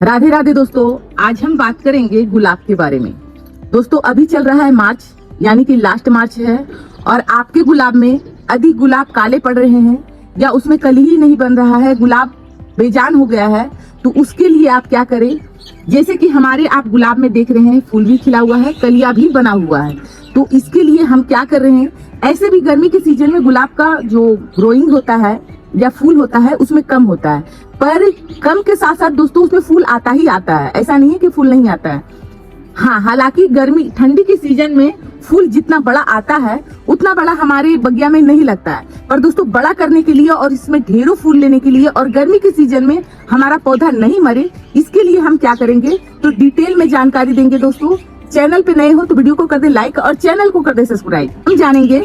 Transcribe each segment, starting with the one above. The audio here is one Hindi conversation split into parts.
राधे राधे दोस्तों, आज हम बात करेंगे गुलाब के बारे में। दोस्तों अभी चल रहा है मार्च, यानी कि लास्ट मार्च है और आपके गुलाब में अधिक गुलाब काले पड़ रहे हैं या उसमें कली ही नहीं बन रहा है, गुलाब बेजान हो गया है, तो उसके लिए आप क्या करें। जैसे कि हमारे आप गुलाब में देख रहे हैं फूल भी खिला हुआ है, कलिया भी बना हुआ है, तो इसके लिए हम क्या कर रहे हैं। ऐसे भी गर्मी के सीजन में गुलाब का जो ग्रोइंग होता है या फूल होता है उसमें कम होता है, पर कम के साथ साथ दोस्तों उसमें फूल आता ही आता है, ऐसा नहीं है कि फूल नहीं आता है। हाँ, हालांकि गर्मी ठंडी के सीजन में फूल जितना बड़ा आता है उतना बड़ा हमारे बगिया में नहीं लगता है, पर दोस्तों बड़ा करने के लिए और इसमें ढेरों फूल लेने के लिए और गर्मी के सीजन में हमारा पौधा नहीं मरे, इसके लिए हम क्या करेंगे तो डिटेल में जानकारी देंगे। दोस्तों चैनल पे नए हो तो वीडियो को कर दे लाइक और चैनल को कर दे सब्सक्राइब। हम जानेंगे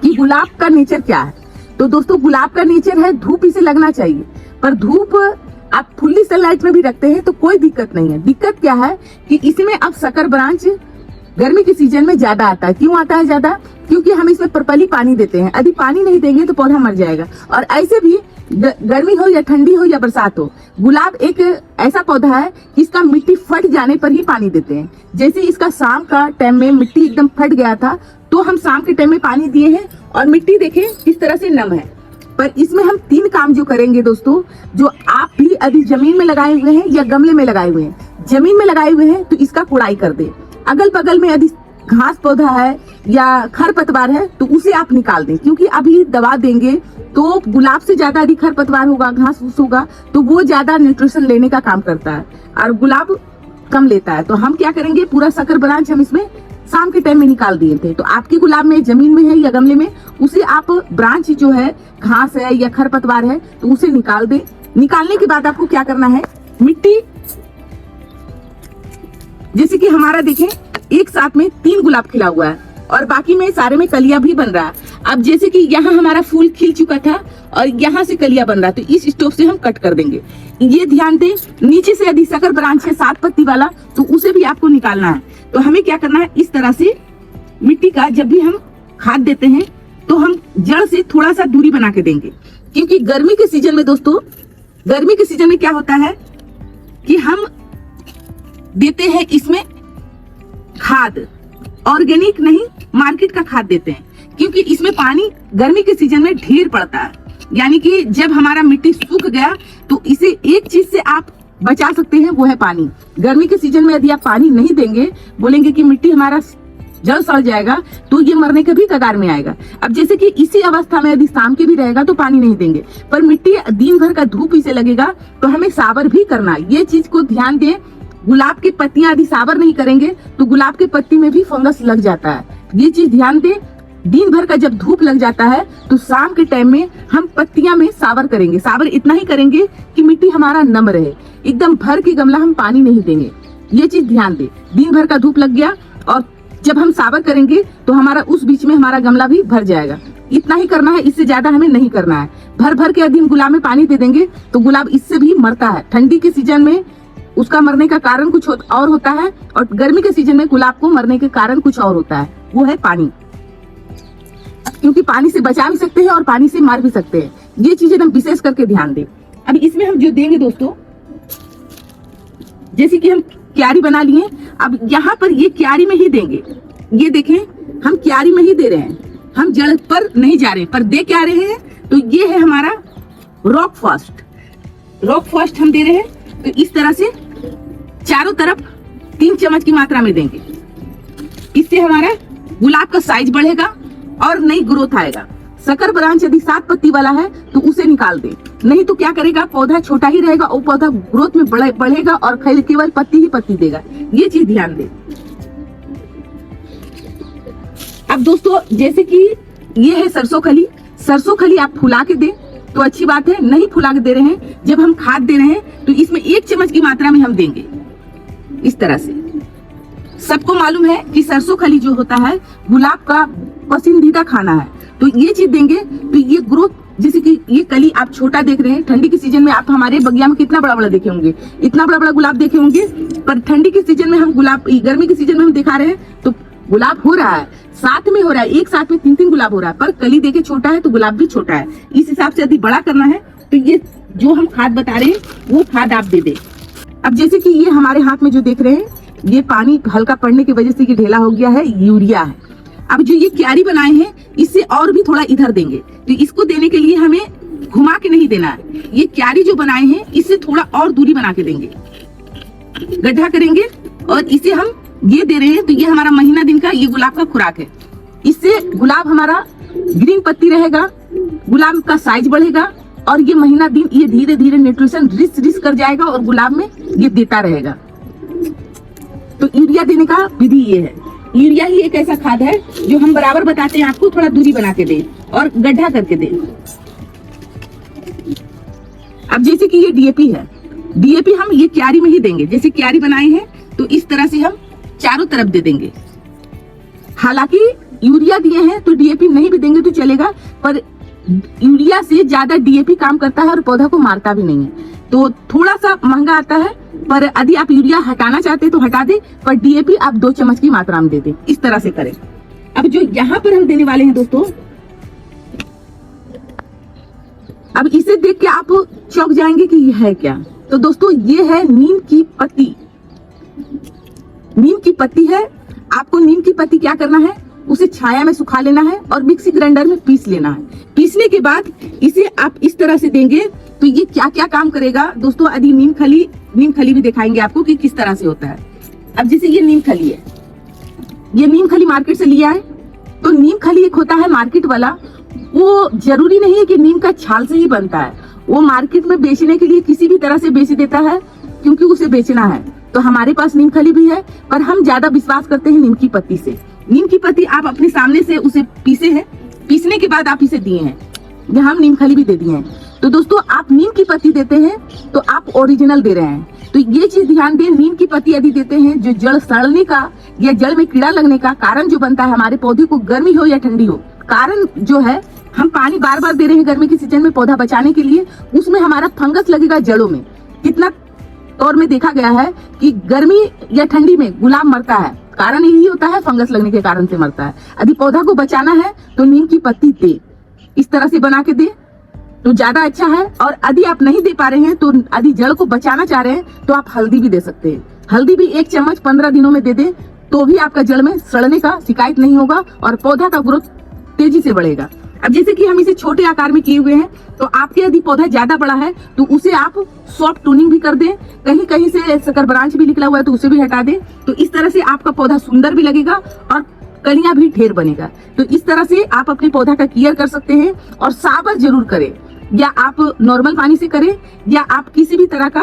कि गुलाब का नेचर क्या है। तो दोस्तों गुलाब का नेचर है धूप इसे लगना चाहिए, पर धूप आप फुल्ली सनलाइट में भी रखते हैं तो कोई दिक्कत नहीं है। दिक्कत क्या है कि इसमें अब शक्कर ब्रांच गर्मी के सीजन में ज्यादा आता है। क्यों आता है ज्यादा? क्योंकि हम इसमें पर्पली पानी देते हैं, यदि पानी नहीं देंगे तो पौधा मर जाएगा। और ऐसे भी गर्मी हो या ठंडी हो या बरसात हो, गुलाब एक ऐसा पौधा है कि इसका मिट्टी फट जाने पर ही पानी देते हैं। जैसे इसका शाम का टाइम में मिट्टी एकदम फट गया था तो हम शाम के टाइम में पानी दिए हैं और मिट्टी देखें किस तरह से नम है। पर इसमें हम 3 काम जो करेंगे दोस्तों, जो आप भी यदि जमीन में लगाए हुए हैं या गमले में लगाए हुए हैं। जमीन में लगाए हुए हैं तो इसका कुड़ाई कर दे। अगल बगल में यदि घास पौधा है या खरपतवार है तो उसे आप निकाल दें, क्योंकि अभी दवा देंगे तो गुलाब से ज्यादा यदि खरपतवार होगा, घास फूस होगा तो वो ज्यादा न्यूट्रिशन लेने का काम करता है और गुलाब कम लेता है। तो हम क्या करेंगे, पूरा शक्कर ब्रांच हम इसमें शाम के टाइम में निकाल दिए थे। तो आपके गुलाब में जमीन में है या गमले में, उसे आप ब्रांच जो है घास है या खरपतवार है तो उसे निकाल दे। निकालने के बाद आपको क्या करना है, मिट्टी जैसे कि हमारा देखें एक साथ में 3 गुलाब खिला हुआ है और बाकी में सारे में कलिया भी बन रहा है। अब जैसे कि यहाँ हमारा फूल खिल चुका था और यहाँ से कलिया बन रहा है, तो इस स्टोव से हम कट कर देंगे। ये ध्यान दें, नीचे से यदि शक्कर ब्रांच है 7 पत्ती वाला तो उसे भी आपको निकालना है। तो हमें क्या करना है, इस तरह से मिट्टी का जब भी हम खाद देते हैं तो हम जड़ से थोड़ा सा दूरी बना के देंगे, क्योंकि गर्मी के सीजन में दोस्तों, गर्मी के सीजन में क्या होता है कि हम देते हैं इसमें खाद, ऑर्गेनिक नहीं मार्केट का खाद देते हैं, क्योंकि इसमें पानी गर्मी के सीजन में ढेर पड़ता है। यानी कि जब हमारा मिट्टी सूख गया तो इसे एक चीज से आप बचा सकते हैं, वो है पानी। गर्मी के सीजन में यदि आप पानी नहीं देंगे, बोलेंगे कि मिट्टी हमारा जड़ सड़ जाएगा, तो ये मरने के भी कगार में आएगा। अब जैसे कि इसी अवस्था में यदि शाम के भी रहेगा तो पानी नहीं देंगे, पर मिट्टी दिन भर का धूप इसे लगेगा तो हमें सावर भी करना है। ये चीज को ध्यान दें। गुलाब की पत्तियां यदि सावर नहीं करेंगे तो गुलाब की पत्ती में भी फंगस लग जाता है, ये चीज ध्यान दें। दिन भर का जब धूप लग जाता है तो शाम के टाइम में हम पत्तियां में सावर करेंगे। सावर इतना ही करेंगे कि मिट्टी हमारा नम रहे, एकदम भर के गमला हम पानी नहीं देंगे, ये चीज ध्यान दें। दिन भर का धूप लग गया और जब हम सावर करेंगे तो हमारा उस बीच में हमारा गमला भी भर जाएगा। इतना ही करना है, इससे ज्यादा हमें नहीं करना है। भर भर के यदि हम गुलाब में पानी दे देंगे तो गुलाब इससे भी मरता है। ठंडी के सीजन में उसका मरने का कारण कुछ और होता है और गर्मी के सीजन में गुलाब को मरने के कारण कुछ और होता है, वो है पानी। क्योंकि पानी से बचा भी सकते हैं और पानी से मार भी सकते हैं, ये चीजें हम विशेष करके ध्यान दें। अब इसमें हम जो देंगे दोस्तों, जैसे कि हम क्यारी बना लिए, अब यहाँ पर ये क्यारी में ही देंगे। ये देखें हम क्यारी में ही दे रहे हैं, हम जड़ पर नहीं जा रहे हैं, पर दे क्या रहे हैं, तो ये है हमारा रॉक फास्ट। रॉक फास्ट हम दे रहे हैं, तो इस तरह से चारों तरफ 3 चम्मच की मात्रा में देंगे। इससे हमारा गुलाब का साइज बढ़ेगा और नई ग्रोथ आएगा। शक्कर ब्रांच यदि 7 पत्ती वाला है तो उसे निकाल दे, नहीं तो क्या करेगा, पौधा छोटा ही रहेगा और पौधा ग्रोथ में बढ़ेगा और केवल पत्ती ही पत्ती देगा, ये चीज ध्यान दे। अब दोस्तों जैसे कि ये है सरसों खली, सरसों खली आप फुला के दे तो अच्छी बात है, नहीं फुला के दे रहे हैं, जब हम खाद दे रहे हैं तो इसमें 1 चम्मच की मात्रा में हम देंगे इस तरह से। सबको मालूम है कि सरसों खली जो होता है गुलाब का पसंदीदा खाना है, तो ये चीज देंगे तो ये ग्रोथ, जैसे कि ये कली आप छोटा देख रहे हैं, ठंडी के सीजन में आप हमारे बगिया में कितना बड़ा बड़ा देखे होंगे, इतना बड़ा बड़ा गुलाब देखे होंगे, पर ठंडी के सीजन में हम गुलाब, गर्मी के सीजन में हम दिखा रहे हैं तो गुलाब हो रहा है, साथ में हो रहा है, एक साथ में 3-3 गुलाब हो रहा है, पर कली देखे छोटा है तो गुलाब भी छोटा है। इस हिसाब से यदि बड़ा करना है तो ये जो हम खाद बता रहे हैं वो खाद आप दे दे। अब जैसे कि ये हमारे हाथ में जो देख रहे हैं, ये पानी हल्का पड़ने की वजह से ये ढेला हो गया है, यूरिया है। अब जो ये क्यारी बनाए हैं, इससे और भी थोड़ा इधर देंगे। तो इसको देने के लिए हमें घुमा के नहीं देना है, ये क्यारी जो बनाए हैं इससे थोड़ा और दूरी बना के देंगे, गड्ढा करेंगे और इसे हम ये दे रहे हैं। तो ये हमारा महीना दिन का ये गुलाब का खुराक है। इससे गुलाब हमारा ग्रीन पत्ती रहेगा, गुलाब का साइज बढ़ेगा और ये महीना दिन ये धीरे धीरे न्यूट्रिशन रिच रिच कर जाएगा और गुलाब में ये देता रहेगा। तो यूरिया देने का विधि ये है। यूरिया ही एक ऐसा खाद है जो हम बराबर बताते हैं आपको, थोड़ा दूरी बना के दें और गड्ढा करके दें। अब जैसे कि ये डीएपी है, डीएपी हम ये क्यारी में ही देंगे। जैसे क्यारी बनाए हैं तो इस तरह से हम चारों तरफ दे देंगे। हालांकि यूरिया दिए हैं तो डीएपी नहीं भी देंगे तो चलेगा, पर यूरिया से ज्यादा डीएपी काम करता है और पौधा को मारता भी नहीं है। तो थोड़ा सा महंगा आता है, पर यदि आप यूरिया हटाना चाहते हैं तो हटा दे, पर डीएपी आप 2 चम्मच की मात्रा में दे दें। इस तरह से करें। अब जो यहाँ पर हम देने वाले हैं दोस्तों, अब इसे देख के आप चौंक जाएंगे कि यह है क्या। तो दोस्तों ये है नीम की पत्ती। नीम की पत्ती है। आपको नीम की पत्ती क्या करना है, उसे छाया में सुखा लेना है और मिक्सी ग्राइंडर में पीस लेना है। पीसने के बाद इसे आप इस तरह से देंगे तो ये क्या क्या काम करेगा दोस्तों। यदि नीम खली भी दिखाएंगे आपको कि किस तरह से होता है। अब जैसे ये नीम खली है, ये नीम खली मार्केट से लिया है। तो नीम खली एक होता है मार्केट वाला, वो जरूरी नहीं है कि नीम का छाल से ही बनता है। वो मार्केट में बेचने के लिए किसी भी तरह से बेच देता है, क्योंकि उसे बेचना है। तो हमारे पास नीम खली भी है, पर हम ज्यादा विश्वास करते हैं नीम की पत्ती से। नीम की पत्ती आप अपने सामने से उसे पीसे हैं, पीसने के बाद आप इसे दिए हैं। यहाँ हम नीम खली भी दे दिए हैं। तो दोस्तों आप नीम की पत्ती देते हैं तो आप ओरिजिनल दे रहे हैं। तो ये चीज ध्यान दें, नीम की पत्ती यदि देते हैं, जो जड़ सड़ने का या जड़ में कीड़ा लगने का कारण जो बनता है, हमारे पौधे को गर्मी हो या ठंडी हो, कारण जो है हम पानी बार बार दे रहे हैं गर्मी के सीजन में पौधा बचाने के लिए, उसमें हमारा फंगस लगेगा जड़ों में। कितना तौर में देखा गया है कि गर्मी या ठंडी में गुलाब मरता है, कारण यही होता है, फंगस लगने के कारण से मरता है। यदि पौधा को बचाना है तो नीम की पत्ती दे, इस तरह से बना के दे तो ज्यादा अच्छा है। और यदि आप नहीं दे पा रहे हैं, तो यदि जड़ को बचाना चाह रहे हैं तो आप हल्दी भी दे सकते हैं। हल्दी भी 1 चम्मच 15 दिनों में दे दे तो भी आपका जड़ में सड़ने का शिकायत नहीं होगा और पौधा का ग्रोथ तेजी से बढ़ेगा। अब जैसे कि हम इसे छोटे आकार में किए हुए हैं, तो आपके यदि पौधा ज्यादा बड़ा है तो उसे आप सॉफ्ट टूनिंग भी कर दें। कहीं कहीं से सकर ब्रांच भी निकला हुआ है तो उसे भी हटा दें। तो इस तरह से आपका पौधा सुंदर भी लगेगा और कलियां भी ढेर बनेगा। तो इस तरह से आप अपने पौधा का केयर कर सकते हैं। और साबर जरूर करें, या आप नॉर्मल पानी से करें, या आप किसी भी तरह का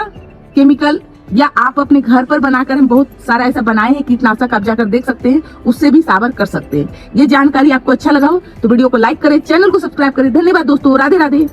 केमिकल, या आप अपने घर पर बनाकर, हम बहुत सारा ऐसा बनाए हैं कीटनाशक, आप जाकर देख सकते हैं, उससे भी साबर कर सकते हैं। ये जानकारी आपको अच्छा लगा हो तो वीडियो को लाइक करें, चैनल को सब्सक्राइब करें। धन्यवाद दोस्तों, राधे राधे।